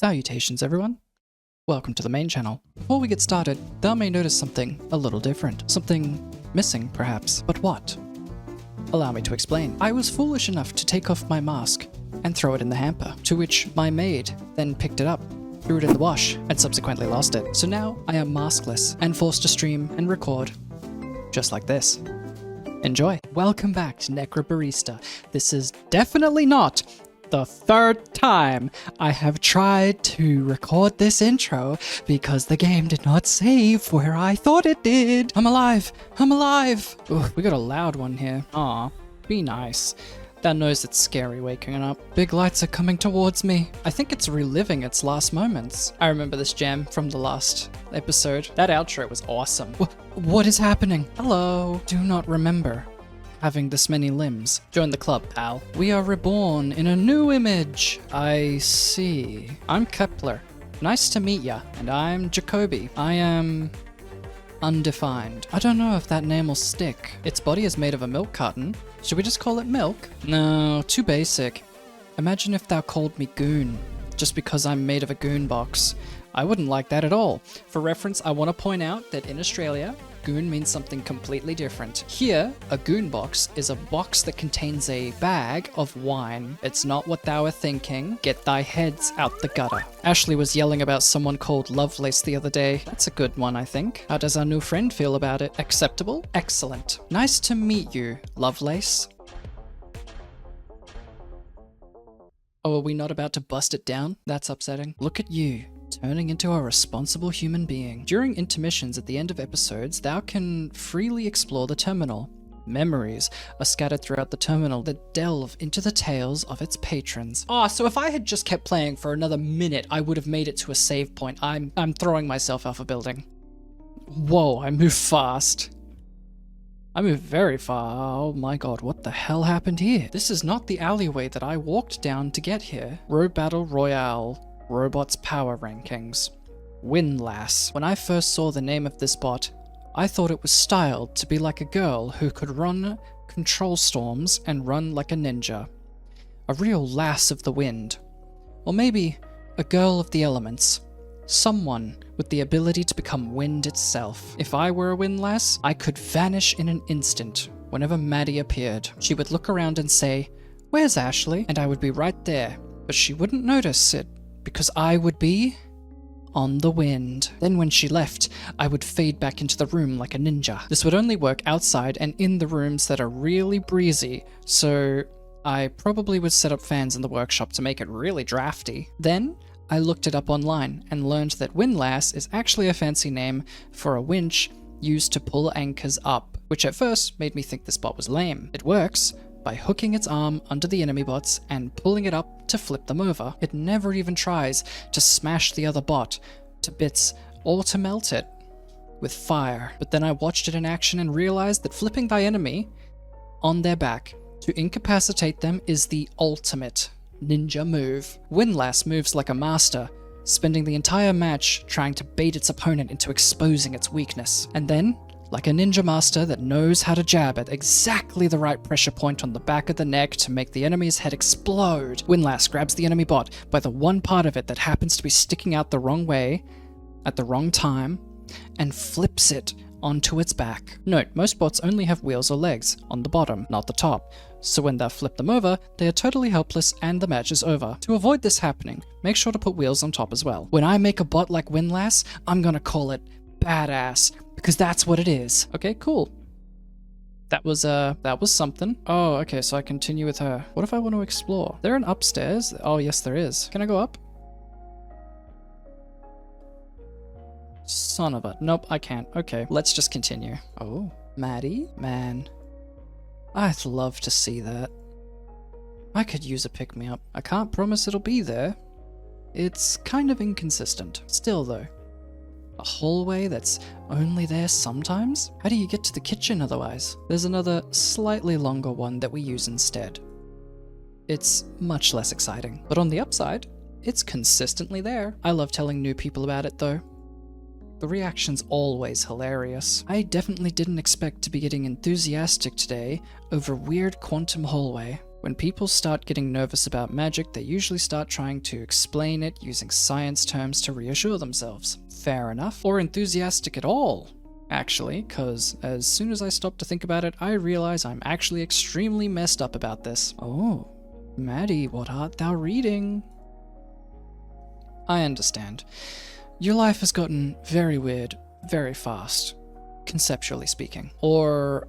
Salutations everyone! Welcome to the main channel. Before we get started, thou may notice something a little different. Something missing, perhaps. But what? Allow me to explain. I was foolish enough to take off my mask and throw it in the hamper, to which my maid then picked it up, threw it in the wash, and subsequently lost it. So now I am maskless and forced to stream and record just like this. Enjoy! Welcome back to Necrobarista. This is definitely not the third time I have tried to record this intro because the game did not save where I thought it did. I'm alive! I'm alive! Ooh, we got a loud one here. Aw, be nice. That knows it's scary waking up. Big lights are coming towards me. I think it's reliving its last moments. I remember this jam from the last episode. That outro was awesome. What is happening? Hello. Do not remember having this many limbs. Join the club, pal. We are reborn in a new image. I see. I'm Kepler. Nice to meet ya. And I'm Jacoby. I am undefined. I don't know if that name will stick. Its body is made of a milk carton. Should we just call it milk? No, too basic. Imagine if thou called me goon, just because I'm made of a goon box. I wouldn't like that at all. For reference, I want to point out that in Australia, goon means something completely different. Here, a goon box is a box that contains a bag of wine. It's not what thou art thinking. Get thy heads out the gutter. Ashley was yelling about someone called Lovelace the other day. That's a good one, I think. How does our new friend feel about it? Acceptable? Excellent. Nice to meet you, Lovelace. Oh, are we not about to bust it down? That's upsetting. Look at you, turning into a responsible human being. During intermissions at the end of episodes, thou can freely explore the terminal. Memories are scattered throughout the terminal that delve into the tales of its patrons. So if I had just kept playing for another minute, I would have made it to a save point. I'm throwing myself off a building. Whoa, I move fast. I moved very far. Oh my god, what the hell happened here? This is not the alleyway that I walked down to get here. Row Battle Royale. Robots Power Rankings. Windlass. When I first saw the name of this bot, I thought it was styled to be like a girl who could run control storms and run like a ninja. A real lass of the wind. Or maybe a girl of the elements. Someone with the ability to become wind itself. If I were a windlass, I could vanish in an instant whenever Maddie appeared. She would look around and say, "Where's Ashley?" And I would be right there, but she wouldn't notice it because I would be on the wind. Then when she left, I would fade back into the room like a ninja. This would only work outside and in the rooms that are really breezy, so I probably would set up fans in the workshop to make it really drafty. Then I looked it up online and learned that windlass is actually a fancy name for a winch used to pull anchors up, which at first made me think this bot was lame. It works by hooking its arm under the enemy bots and pulling it up to flip them over. It never even tries to smash the other bot to bits or to melt it with fire. But then I watched it in action and realized that flipping thy enemy on their back to incapacitate them is the ultimate ninja move. Windlass moves like a master, spending the entire match trying to bait its opponent into exposing its weakness. And then, like a ninja master that knows how to jab at exactly the right pressure point on the back of the neck to make the enemy's head explode, Windlass grabs the enemy bot by the one part of it that happens to be sticking out the wrong way, at the wrong time, and flips it onto its back. Note, most bots only have wheels or legs, on the bottom, not the top, so when they flip them over, they are totally helpless and the match is over. To avoid this happening, make sure to put wheels on top as well. When I make a bot like Windlass, I'm gonna call it badass, because that's what it is. Okay, cool. That was something. Oh, okay, so I continue with her. What if I want to explore? Is there an upstairs? Oh, yes, there is. Can I go up? Son of a... Nope, I can't. Okay, let's just continue. Oh, Maddie? Man, I'd love to see that. I could use a pick-me-up. I can't promise it'll be there. It's kind of inconsistent. Still, though. A hallway that's only there sometimes? How do you get to the kitchen otherwise? There's another slightly longer one that we use instead. It's much less exciting. But on the upside, it's consistently there. I love telling new people about it, though. The reaction's always hilarious. I definitely didn't expect to be getting enthusiastic today over weird quantum hallway. When people start getting nervous about magic, they usually start trying to explain it using science terms to reassure themselves. Fair enough. Or enthusiastic at all, actually, because as soon as I stop to think about it, I realize I'm actually extremely messed up about this. Oh, Maddie, what art thou reading? I understand. Your life has gotten very weird, very fast, conceptually speaking. Or,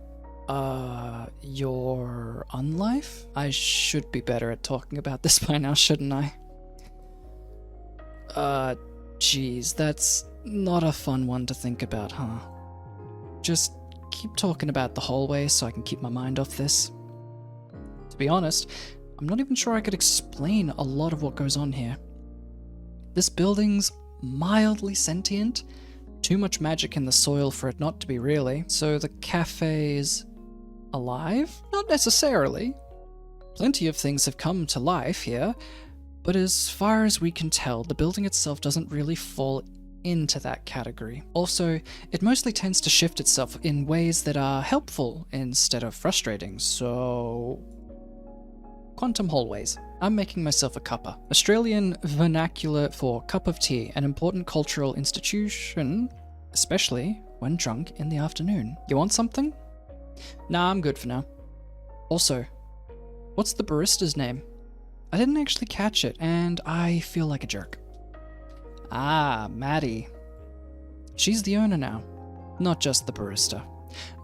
your unlife? I should be better at talking about this by now, shouldn't I? Geez, that's not a fun one to think about, huh? Just keep talking about the hallway so I can keep my mind off this. To be honest, I'm not even sure I could explain a lot of what goes on here. This building's mildly sentient, too much magic in the soil for it not to be really, so the cafe's alive? Not necessarily. Plenty of things have come to life here, but as far as we can tell, the building itself doesn't really fall into that category. Also, it mostly tends to shift itself in ways that are helpful instead of frustrating, so... Quantum hallways. I'm making myself a cuppa. Australian vernacular for cup of tea, an important cultural institution, especially when drunk in the afternoon. You want something? Nah, I'm good for now. Also, what's the barista's name? I didn't actually catch it, and I feel like a jerk. Ah, Maddie. She's the owner now, not just the barista.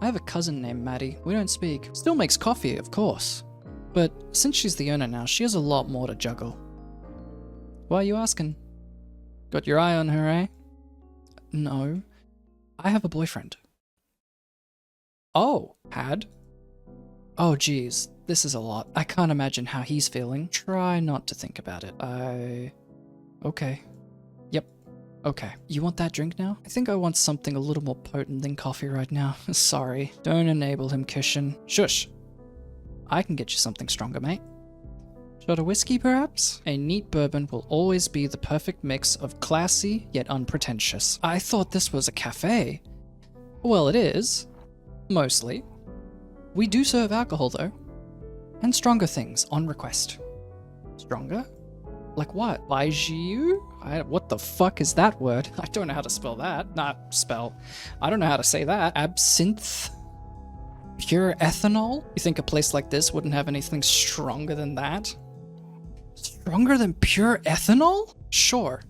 I have a cousin named Maddie. We don't speak. Still makes coffee, of course. But since she's the owner now, she has a lot more to juggle. Why are you asking? Got your eye on her, eh? No. I have a boyfriend. Oh, had? Oh geez, this is a lot. I can't imagine how he's feeling. Try not to think about it. Okay. Yep. Okay. You want that drink now? I think I want something a little more potent than coffee right now. Sorry. Don't enable him, Kishin. Shush. I can get you something stronger, mate. Shot of whiskey, perhaps? A neat bourbon will always be the perfect mix of classy yet unpretentious. I thought this was a cafe. Well, it is. Mostly. We do serve alcohol, though. And stronger things, on request. Stronger? Like what? Baijiu? What the fuck is that word? I don't know how to spell that. I don't know how to say that. Absinthe? Pure ethanol? You think a place like this wouldn't have anything stronger than that? Stronger than pure ethanol? Sure.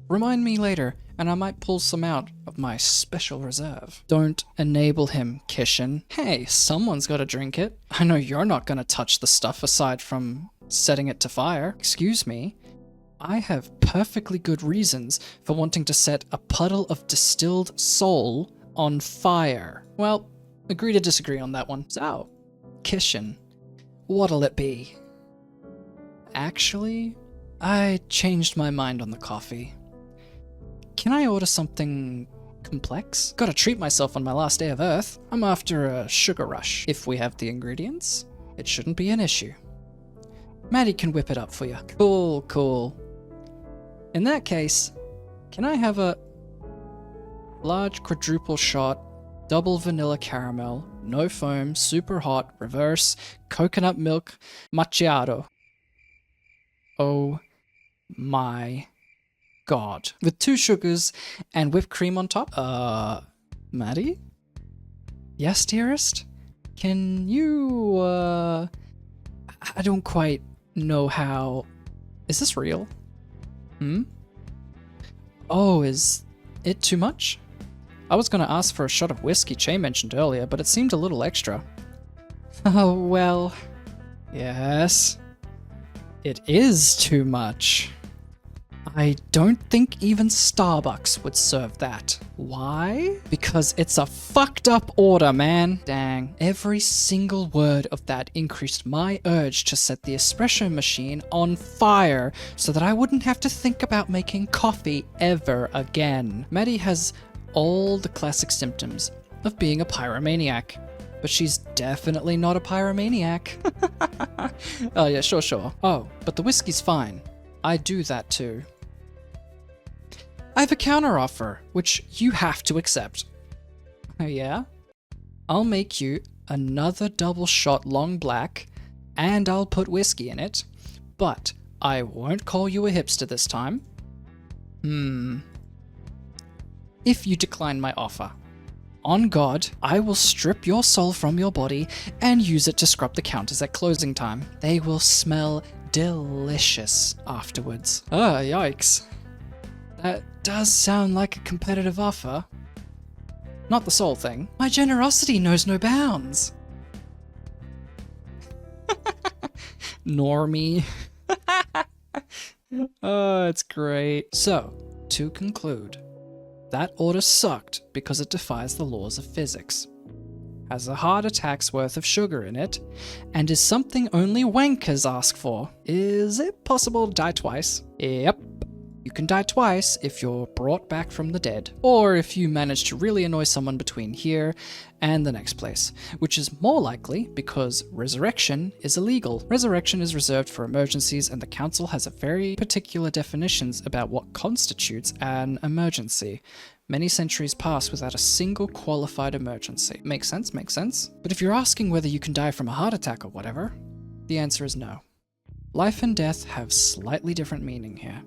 Remind me later, and I might pull some out of my special reserve. Don't enable him, Kishin. Hey, someone's gotta drink it. I know you're not gonna touch the stuff aside from setting it to fire. Excuse me. I have perfectly good reasons for wanting to set a puddle of distilled soul on fire. Well, agree to disagree on that one. So, Kishin, what'll it be? Actually, I changed my mind on the coffee. Can I order something complex? Gotta treat myself on my last day of Earth. I'm after a sugar rush. If we have the ingredients, it shouldn't be an issue. Maddie can whip it up for you. Cool. In that case, can I have a large quadruple shot, double vanilla caramel, no foam, super hot, reverse, coconut milk, macchiato? Oh my God. With 2 sugars and whipped cream on top? Maddie? Yes, dearest? Can you, I don't quite know how... Is this real? Oh, is it too much? I was gonna ask for a shot of whiskey Che mentioned earlier, but it seemed a little extra. Oh, well... Yes... It is too much. I don't think even Starbucks would serve that. Why? Because it's a fucked up order, man. Dang. Every single word of that increased my urge to set the espresso machine on fire so that I wouldn't have to think about making coffee ever again. Maddie has all the classic symptoms of being a pyromaniac. But she's definitely not a pyromaniac. Oh yeah, sure. Oh, but the whiskey's fine. I do that too. I have a counteroffer, which you have to accept. Oh yeah? I'll make you another double shot long black and I'll put whiskey in it, but I won't call you a hipster this time. If you decline my offer, on God, I will strip your soul from your body and use it to scrub the counters at closing time. They will smell delicious afterwards. Yikes. That does sound like a competitive offer. Not the soul thing. My generosity knows no bounds. Normie. Oh, it's great. So, to conclude, that order sucked because it defies the laws of physics, has a heart attack's worth of sugar in it, and is something only wankers ask for. Is it possible to die twice? Yep. You can die twice if you're brought back from the dead, or if you manage to really annoy someone between here and the next place, which is more likely because resurrection is illegal. Resurrection is reserved for emergencies, and the council has a very particular definitions about what constitutes an emergency. Many centuries pass without a single qualified emergency. Makes sense, makes sense. But if you're asking whether you can die from a heart attack or whatever, the answer is no. Life and death have slightly different meaning here.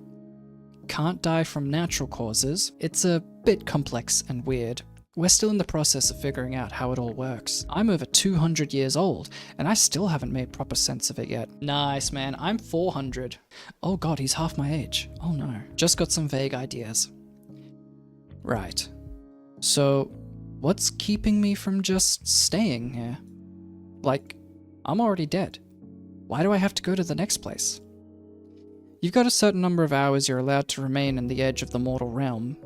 Can't die from natural causes. It's a bit complex and weird. We're still in the process of figuring out how it all works. I'm over 200 years old, and I still haven't made proper sense of it yet. Nice, man. I'm 400. Oh god, he's half my age. Oh no. Just got some vague ideas. Right. So, what's keeping me from just staying here? Like, I'm already dead. Why do I have to go to the next place? You've got a certain number of hours you're allowed to remain in the edge of the mortal realm.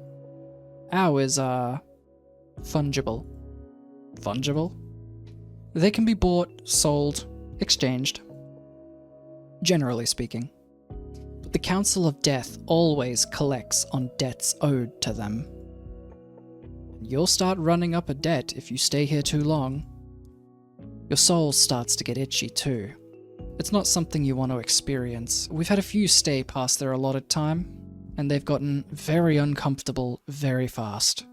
Hours are fungible. Fungible? They can be bought, sold, exchanged. Generally speaking. But the Council of Death always collects on debts owed to them. You'll start running up a debt if you stay here too long. Your soul starts to get itchy too. It's not something you want to experience. We've had a few stay past their allotted time, and they've gotten very uncomfortable very fast.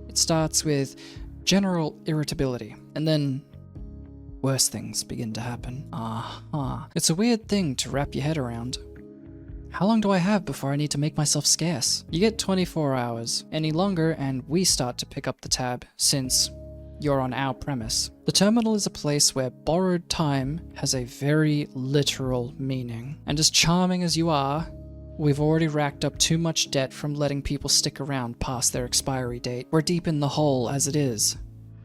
It starts with general irritability, and then worse things begin to happen. It's a weird thing to wrap your head around. How long do I have before I need to make myself scarce? You get 24 hours. Any longer and we start to pick up the tab, since you're on our premise. The terminal is a place where borrowed time has a very literal meaning. And as charming as you are, we've already racked up too much debt from letting people stick around past their expiry date. We're deep in the hole as it is,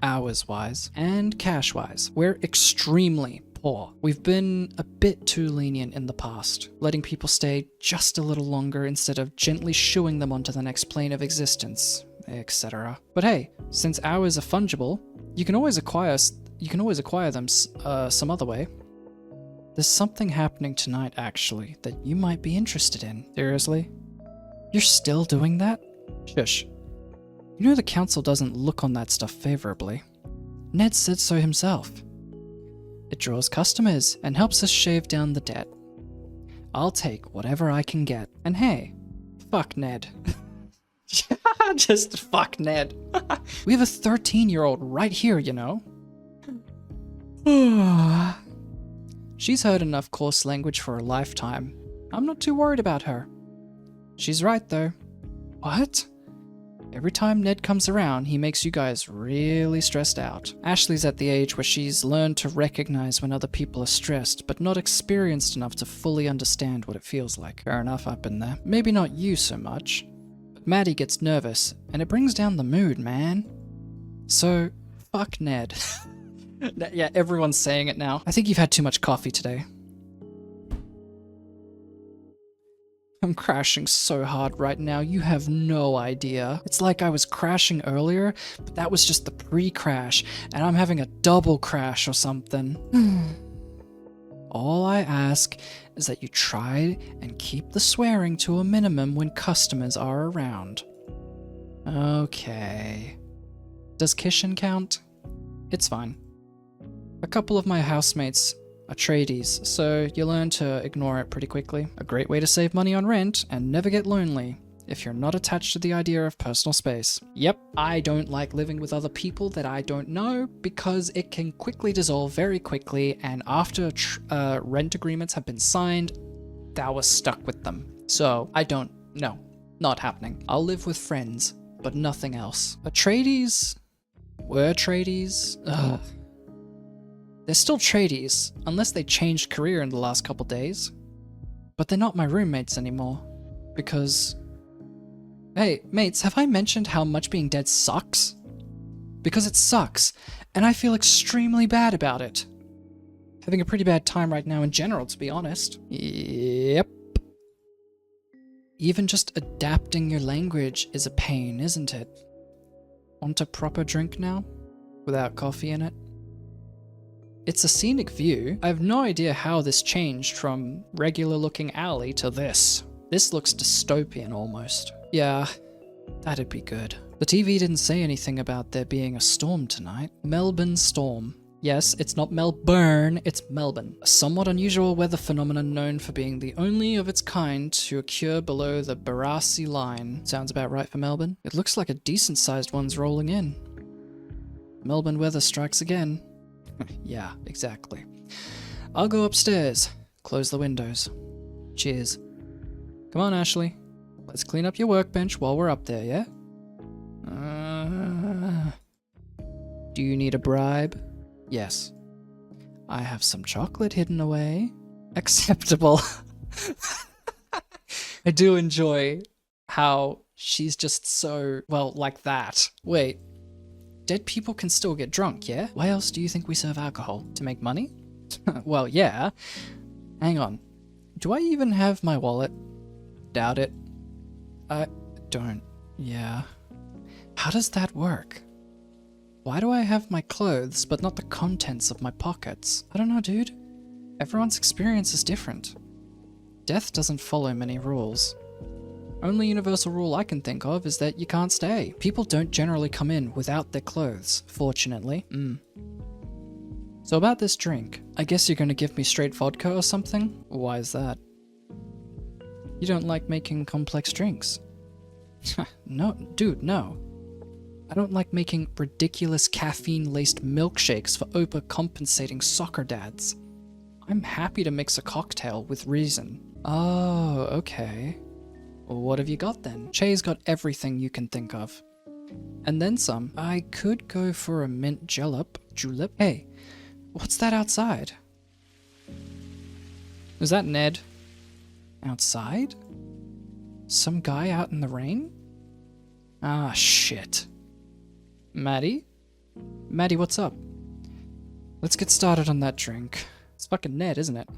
hours-wise and cash-wise. We're extremely poor. We've been a bit too lenient in the past, letting people stay just a little longer instead of gently shooing them onto the next plane of existence, etc. But hey, since hours are fungible, you can always acquire them some other way. There's something happening tonight, actually, that you might be interested in. Seriously? You're still doing that? Shush. You know the council doesn't look on that stuff favorably. Ned said so himself. It draws customers and helps us shave down the debt. I'll take whatever I can get. And hey, fuck Ned. Just fuck Ned. We have a 13-year-old right here, you know. She's heard enough coarse language for a lifetime. I'm not too worried about her. She's right, though. What? Every time Ned comes around, he makes you guys really stressed out. Ashley's at the age where she's learned to recognize when other people are stressed, but not experienced enough to fully understand what it feels like. Fair enough, I've been there. Maybe not you so much. But Maddie gets nervous, and it brings down the mood, man. So, fuck Ned. Yeah, everyone's saying it now. I think you've had too much coffee today. I'm crashing so hard right now, you have no idea. It's like I was crashing earlier, but that was just the pre-crash, and I'm having a double crash or something. All I ask is that you try and keep the swearing to a minimum when customers are around. Okay. Does Kishin count? It's fine. A couple of my housemates are tradies, so you learn to ignore it pretty quickly. A great way to save money on rent and never get lonely if you're not attached to the idea of personal space. Yep, I don't like living with other people that I don't know because it can quickly dissolve very quickly, and after rent agreements have been signed, thou was stuck with them. So I don't, no, not happening. I'll live with friends, but nothing else. Atreides were tradies. Ugh. They're still tradies, unless they changed career in the last couple days. But they're not my roommates anymore, because... Hey, mates, have I mentioned how much being dead sucks? Because it sucks, and I feel extremely bad about it. Having a pretty bad time right now in general, to be honest. Yep. Even just adapting your language is a pain, isn't it? Want a proper drink now? Without coffee in it? It's a scenic view. I have no idea how this changed from regular looking alley to this. This looks dystopian almost. Yeah, that'd be good. The TV didn't say anything about there being a storm tonight. Melbourne storm. Yes, it's not Melbourne, it's Melbourne. A somewhat unusual weather phenomenon known for being the only of its kind to occur below the Barassi line. Sounds about right for Melbourne. It looks like a decent sized one's rolling in. Melbourne weather strikes again. Yeah, exactly. I'll go upstairs. Close the windows. Cheers. Come on, Ashley. Let's clean up your workbench while we're up there, yeah? Do you need a bribe? Yes. I have some chocolate hidden away. Acceptable. I do enjoy how she's just so, well, like that. Wait. Dead people can still get drunk, yeah? Why else do you think we serve alcohol? To make money? Well, yeah. Hang on. Do I even have my wallet? Doubt it. I don't. Yeah. How does that work? Why do I have my clothes, but not the contents of my pockets? I don't know, dude. Everyone's experience is different. Death doesn't follow many rules. Only universal rule I can think of is that you can't stay. People don't generally come in without their clothes, fortunately. So about this drink, I guess you're gonna give me straight vodka or something? Why is that? You don't like making complex drinks. No, dude, no. I don't like making ridiculous caffeine-laced milkshakes for overcompensating soccer dads. I'm happy to mix a cocktail with reason. Oh, okay. Well, what have you got then? Che's got everything you can think of. And then some. I could go for a mint julep. Hey, what's that outside? Is that Ned? Outside? Some guy out in the rain? Ah, shit. Maddie? Maddie, what's up? Let's get started on that drink. It's fucking Ned, isn't it?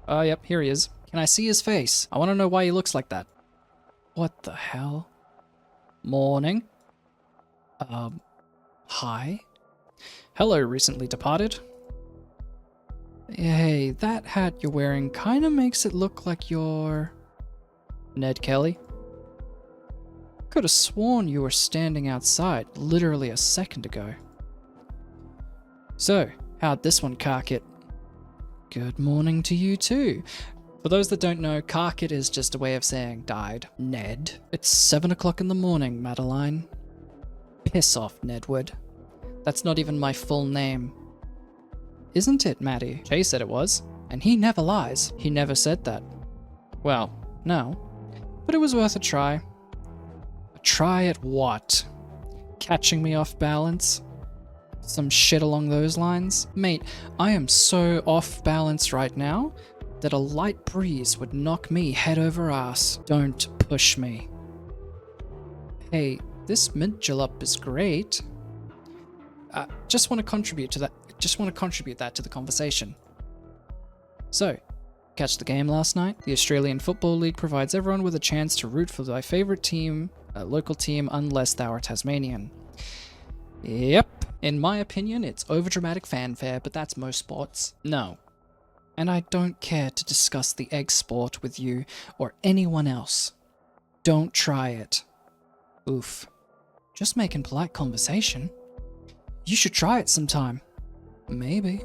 Oh, yep, here he is. Can I see his face? I want to know why he looks like that. What the hell? Morning. Hi? Hello, recently departed. Hey, that hat you're wearing kinda makes it look like you're... Ned Kelly? Could have sworn you were standing outside literally a second ago. So, how'd this one cark it? Good morning to you too. For those that don't know, cark it is just a way of saying died. Ned. It's 7 o'clock in the morning, Madeline. Piss off, Nedward. That's not even my full name. Isn't it, Maddie? Jay said it was, and he never lies. He never said that. Well, no. But it was worth a try. A try at what? Catching me off balance? Some shit along those lines? Mate, I am so off balance right now that a light breeze would knock me head over ass. Don't push me. Hey, this mint julep is great. Just want to contribute to that. Just want to contribute that to the conversation. So, catch the game last night? The Australian Football League provides everyone with a chance to root for thy favourite team, a local team, unless thou art Tasmanian. Yep, in my opinion, it's overdramatic fanfare, but that's most sports. No. And I don't care to discuss the egg sport with you or anyone else. Don't try it. Oof. Just making polite conversation. You should try it sometime. Maybe.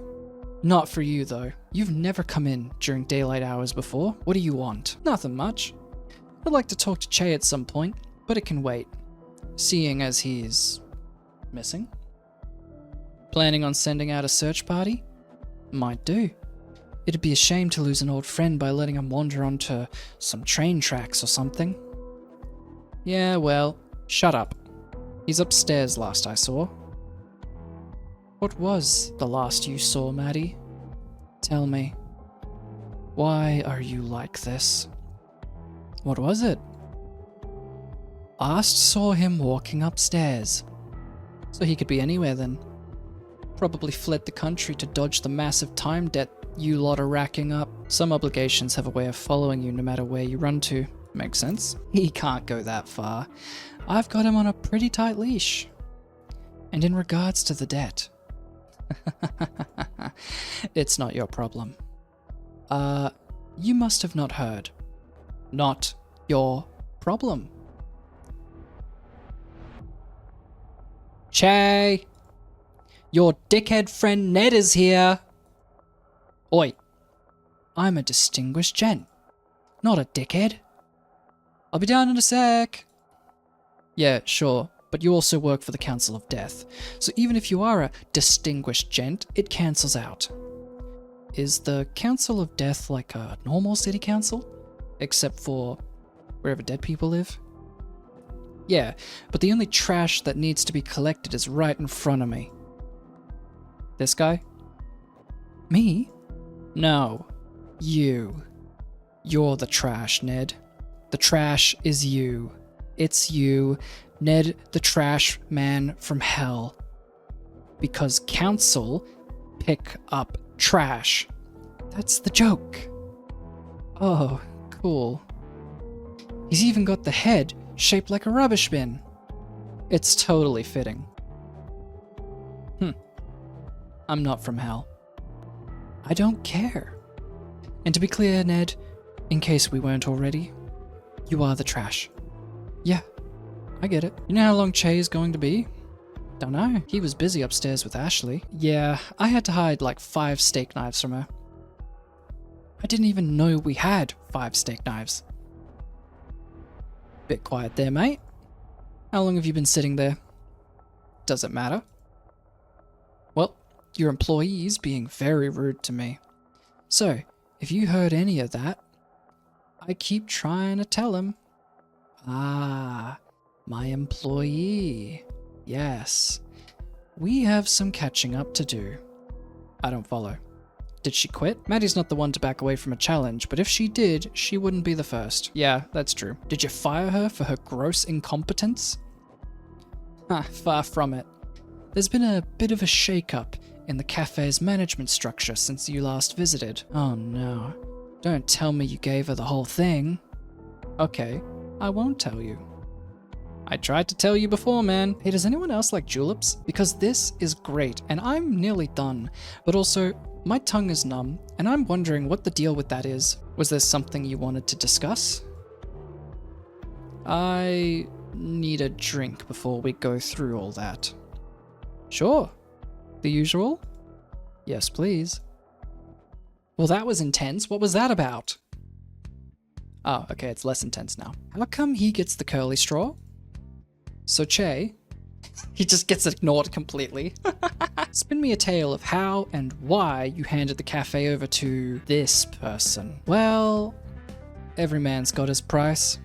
Not for you, though. You've never come in during daylight hours before. What do you want? Nothing much. I'd like to talk to Che at some point, but it can wait, seeing as he's missing. Planning on sending out a search party? Might do. It'd be a shame to lose an old friend by letting him wander onto some train tracks or something. Yeah, well, shut up. He's upstairs last I saw. What was the last you saw, Maddie? Tell me. Why are you like this? What was it? Last saw him walking upstairs. So he could be anywhere then. Probably fled the country to dodge the massive time debt you lot are racking up. Some obligations have a way of following you no matter where you run to. Makes sense. He can't go that far. I've got him on a pretty tight leash. And in regards to the debt... It's not your problem. You must have not heard. Not your problem. Che! Your dickhead friend Ned is here! Oi. I'm a distinguished gent, not a dickhead. I'll be down in a sec. Yeah, sure, but you also work for the Council of Death, so even if you are a distinguished gent, it cancels out. Is the Council of Death like a normal city council? Except for wherever dead people live? Yeah, but the only trash that needs to be collected is right in front of me. This guy? Me? No. You. You're the trash, Ned. The trash is you. It's you, Ned the trash man from hell. Because council pick up trash. That's the joke. Oh, cool. He's even got the head shaped like a rubbish bin. It's totally fitting. I'm not from hell. I don't care. And to be clear, Ned, in case we weren't already, you are the trash. Yeah, I get it. You know how long Che is going to be? Don't know. He was busy upstairs with Ashley. Yeah, I had to hide like 5 steak knives from her. I didn't even know we had 5 steak knives. Bit quiet there, mate. How long have you been sitting there? Does it matter? Well, your employee's being very rude to me. So, if you heard any of that, I keep trying to tell him. Ah, my employee. Yes. We have some catching up to do. I don't follow. Did she quit? Maddie's not the one to back away from a challenge, but if she did, she wouldn't be the first. Yeah, that's true. Did you fire her for her gross incompetence? Far from it. There's been a bit of a shake-up in the cafe's management structure since you last visited. Oh no. Don't tell me you gave her the whole thing. Okay, I won't tell you. I tried to tell you before, man. Hey, does anyone else like juleps? Because this is great, and I'm nearly done. But also, my tongue is numb, and I'm wondering what the deal with that is. Was there something you wanted to discuss? I need a drink before we go through all that. Sure. The usual? Yes, please. Well, that was intense. What was that about? Oh, okay, it's less intense now. How come he gets the curly straw? So Che, he just gets ignored completely. Spin me a tale of how and why you handed the cafe over to this person. Well, every man's got his price.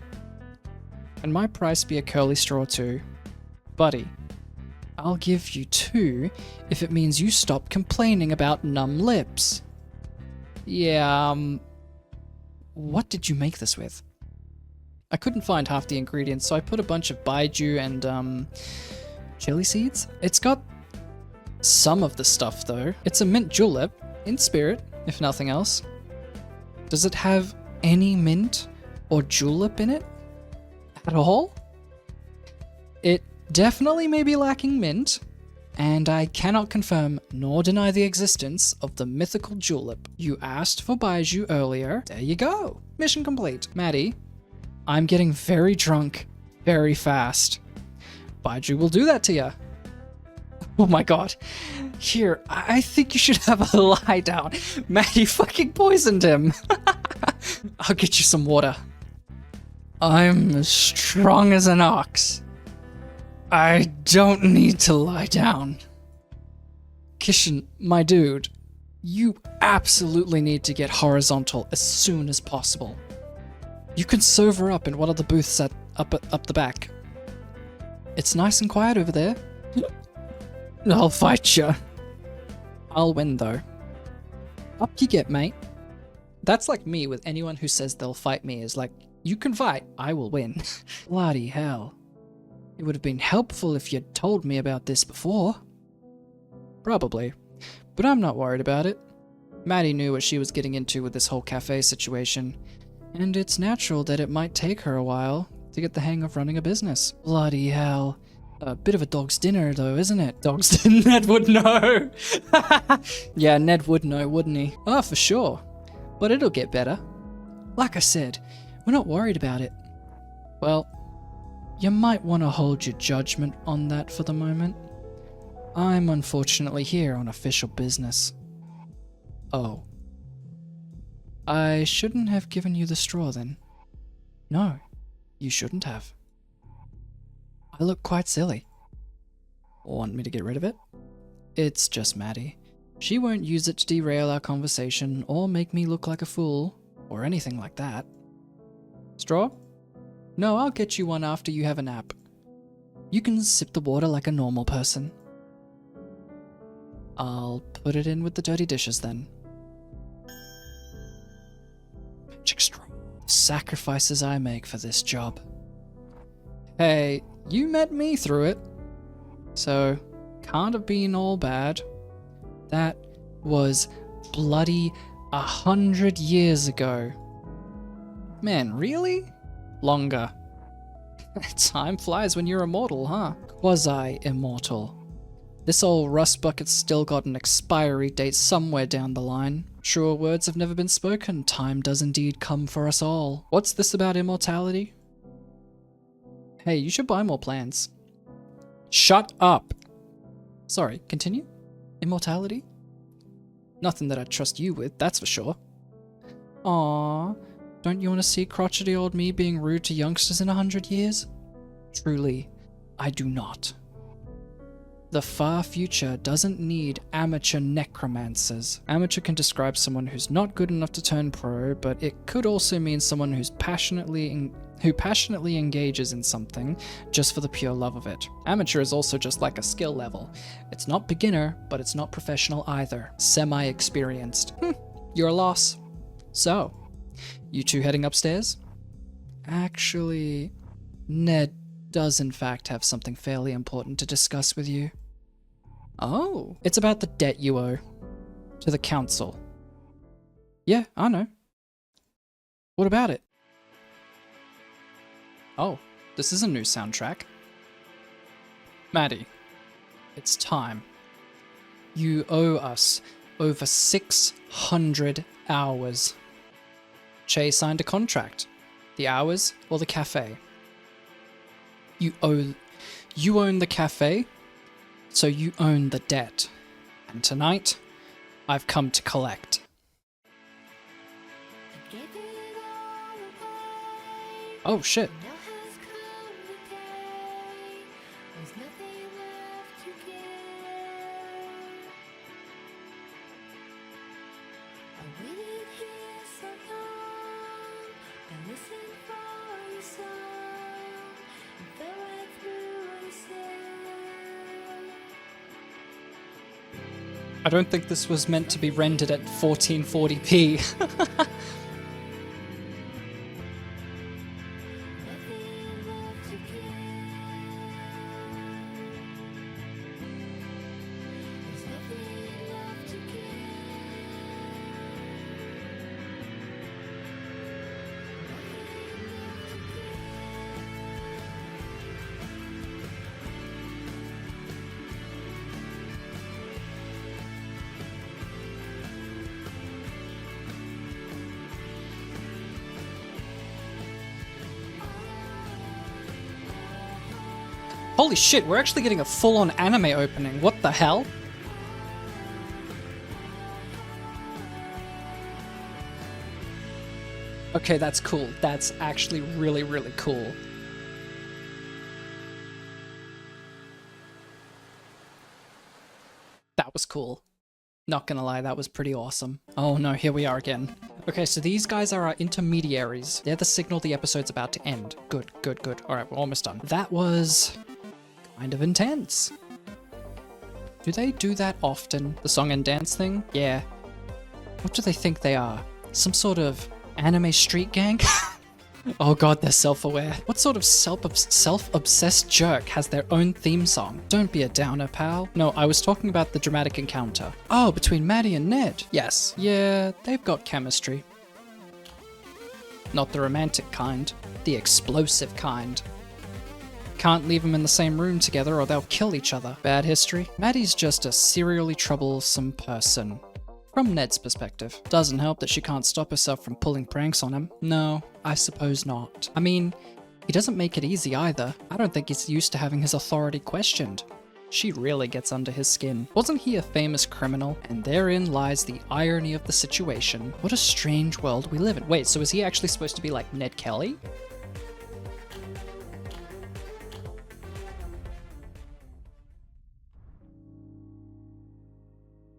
Can my price be a curly straw too? Buddy, I'll give you 2 if it means you stop complaining about numb lips. Yeah, what did you make this with? I couldn't find half the ingredients, so I put a bunch of baijiu and, chili seeds? It's got some of the stuff, though. It's a mint julep, in spirit, if nothing else. Does it have any mint or julep in it? At all? It definitely may be lacking mint, and I cannot confirm nor deny the existence of the mythical julep. You asked for baijiu earlier. There you go. Mission complete. Maddie, I'm getting very drunk very fast. Baijiu will do that to you. Oh my god. Here, I think you should have a lie down. Maddie fucking poisoned him. I'll get you some water. I'm as strong as an ox. I don't need to lie down. Kishin, my dude, you absolutely need to get horizontal as soon as possible. You can sober up in one of the booths up the back. It's nice and quiet over there. I'll fight ya. I'll win though. Up you get, mate. That's like me with anyone who says they'll fight me is like, you can fight, I will win. Bloody hell. It would have been helpful if you'd told me about this before. Probably. But I'm not worried about it. Maddie knew what she was getting into with this whole cafe situation. And it's natural that it might take her a while to get the hang of running a business. Bloody hell. A bit of a dog's dinner though, isn't it? Dog's dinner, Ned would know. Yeah, Ned would know, wouldn't he? Oh, for sure. But it'll get better. Like I said, we're not worried about it. Well, you might want to hold your judgment on that for the moment. I'm unfortunately here on official business. Oh. I shouldn't have given you the straw then. No, you shouldn't have. I look quite silly. Want me to get rid of it? It's just Maddie. She won't use it to derail our conversation or make me look like a fool or anything like that. Straw? No, I'll get you one after you have a nap. You can sip the water like a normal person. I'll put it in with the dirty dishes then. Magic straw. The sacrifices I make for this job. Hey, you met me through it. So, can't have been all bad. That was bloody 100 years ago. Man, really? Longer. Time flies when you're immortal, huh? Quasi-immortal. This old rust bucket's still got an expiry date somewhere down the line. Truer words have never been spoken. Time does indeed come for us all. What's this about immortality? Hey, you should buy more plans. Shut up! Sorry, continue? Immortality? Nothing that I'd trust you with, that's for sure. Aww, don't you want to see crotchety old me being rude to youngsters in 100 years? Truly, I do not. The far future doesn't need amateur necromancers. Amateur can describe someone who's not good enough to turn pro, but it could also mean someone who passionately engages in something just for the pure love of it. Amateur is also just like a skill level. It's not beginner, but it's not professional either. Semi-experienced. You're a loss. So, you two heading upstairs? Actually, Ned does in fact have something fairly important to discuss with you. Oh, it's about the debt you owe to the council. Yeah, I know. What about it? Oh, this is a new soundtrack. Maddie, it's time. You owe us over 600 hours. Che signed a contract. The hours or the cafe? You own the cafe, so you own the debt. And tonight, I've come to collect. Oh shit. I don't think this was meant to be rendered at 1440p. Holy shit, we're actually getting a full-on anime opening. What the hell? Okay, that's cool. That's actually really, really cool. That was cool. Not gonna lie, that was pretty awesome. Oh no, here we are again. Okay, so these guys are our intermediaries. They're the signal the episode's about to end. Good, good, good. Alright, we're almost done. That was kind of intense. Do they do that often? The song and dance thing? Yeah. What do they think they are? Some sort of anime street gang? Oh god, they're self-aware. What sort of self-obsessed jerk has their own theme song? Don't be a downer, pal. No, I was talking about the dramatic encounter. Oh, between Maddie and Ned. Yes. Yeah, they've got chemistry. Not the romantic kind. The explosive kind. Can't leave them in the same room together or they'll kill each other. Bad history. Maddie's just a serially troublesome person. From Ned's perspective. Doesn't help that she can't stop herself from pulling pranks on him. No, I suppose not. I mean, he doesn't make it easy either. I don't think he's used to having his authority questioned. She really gets under his skin. Wasn't he a famous criminal? And therein lies the irony of the situation. What a strange world we live in. Wait, so is he actually supposed to be like Ned Kelly?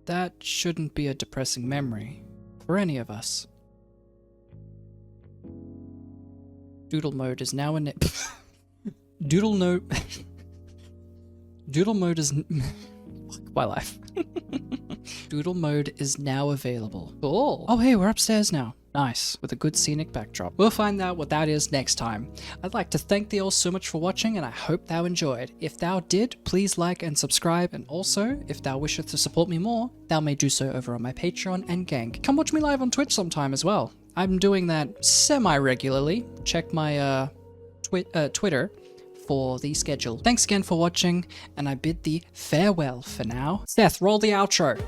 That shouldn't be a depressing memory for any of us. Doodle mode is now in it. Doodle mode is fuck my life. Doodle mode is now available. Cool. Oh hey, we're upstairs now. Nice, with a good scenic backdrop. We'll find out what that is next time. I'd like to thank thee all so much for watching, and I hope thou enjoyed. If thou did, please like and subscribe, and also, if thou wisheth to support me more, thou may do so over on my Patreon and Gang. Come watch me live on Twitch sometime as well. I'm doing that semi-regularly. Check my Twitter for the schedule. Thanks again for watching, and I bid thee farewell for now. Seth, roll the outro.